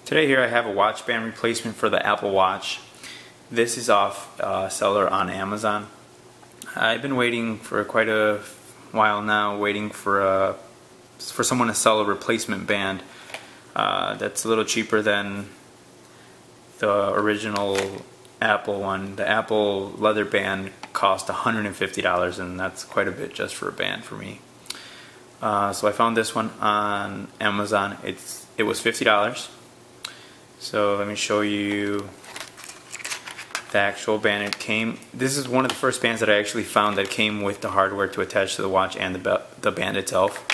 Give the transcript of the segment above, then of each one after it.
Today here I have a watch band replacement for the Apple Watch. This is off seller on Amazon. I've been waiting for quite a while now, waiting for someone to sell a replacement band that's a little cheaper than the original Apple one. The Apple leather band cost $150, and that's quite a bit just for a band for me. So I found this one on Amazon. It was $50. So let me show you the actual band. This is one of the first bands that I actually found that came with the hardware to attach to the watch and the band itself.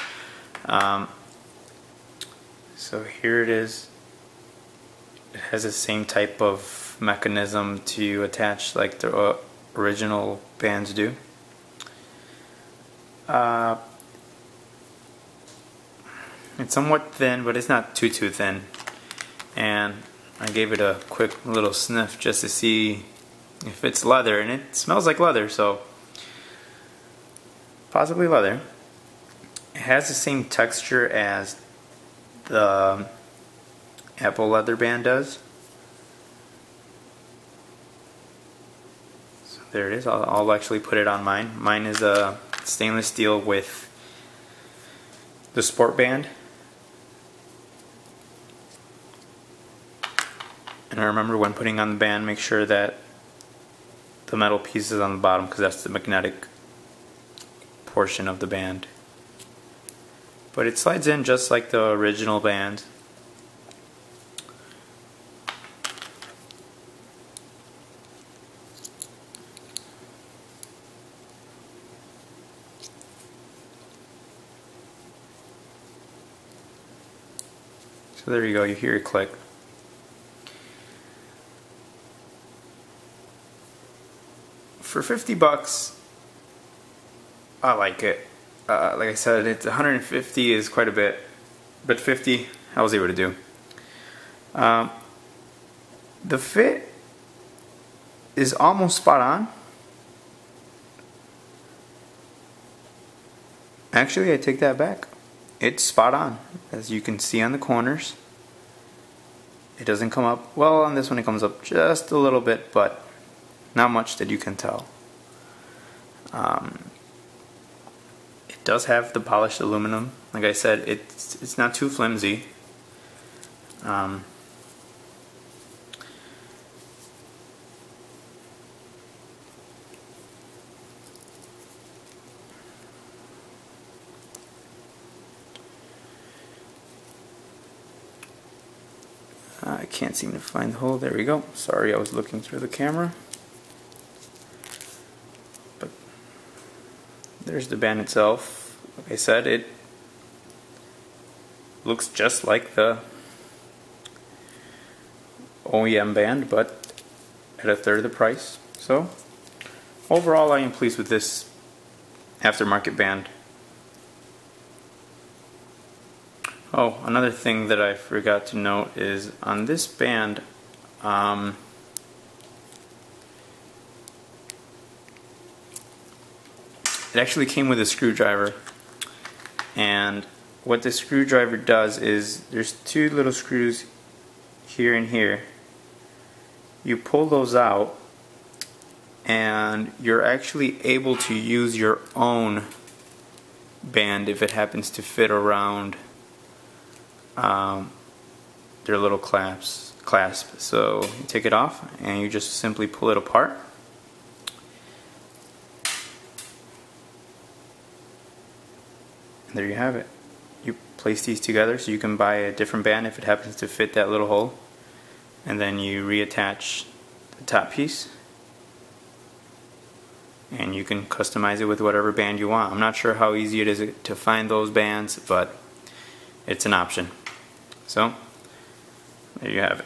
So here it is. It has the same type of mechanism to attach like the original bands do. It's somewhat thin, but it's not too thin. And I gave it a quick little sniff just to see if it's leather, and it smells like leather, so possibly leather. It has the same texture as the Apple leather band does. So there it is. I'll actually put it on mine. Mine is a stainless steel with the sport band. And I remember when putting on the band, make sure that the metal piece is on the bottom, because that's the magnetic portion of the band. But it slides in just like the original band. So there you go, you hear it click. For $50, I like it. Like I said, it's $150 is quite a bit, but $50 I was able to do. The fit is almost spot on. Actually, I take that back. It's spot on, as you can see on the corners. It doesn't come up, well, on this one it comes up just a little bit, but not much that you can tell. It does have the polished aluminum. Like I said, it's not too flimsy. I can't seem to find the hole. There we go. Sorry, I was looking through the camera. But there's the band itself. Like I said, it looks just like the OEM band, but at a third of the price. So overall, I am pleased with this aftermarket band. Oh, another thing that I forgot to note is on this band, it actually came with a screwdriver, and what the screwdriver does is there's two little screws here and here. You pull those out and you're actually able to use your own band if it happens to fit around their little clasp. So you take it off and you just simply pull it apart. And there you have it. You place these together so you can buy a different band if it happens to fit that little hole, and then you reattach the top piece and you can customize it with whatever band you want. I'm not sure how easy it is to find those bands, but it's an option. So there you have it.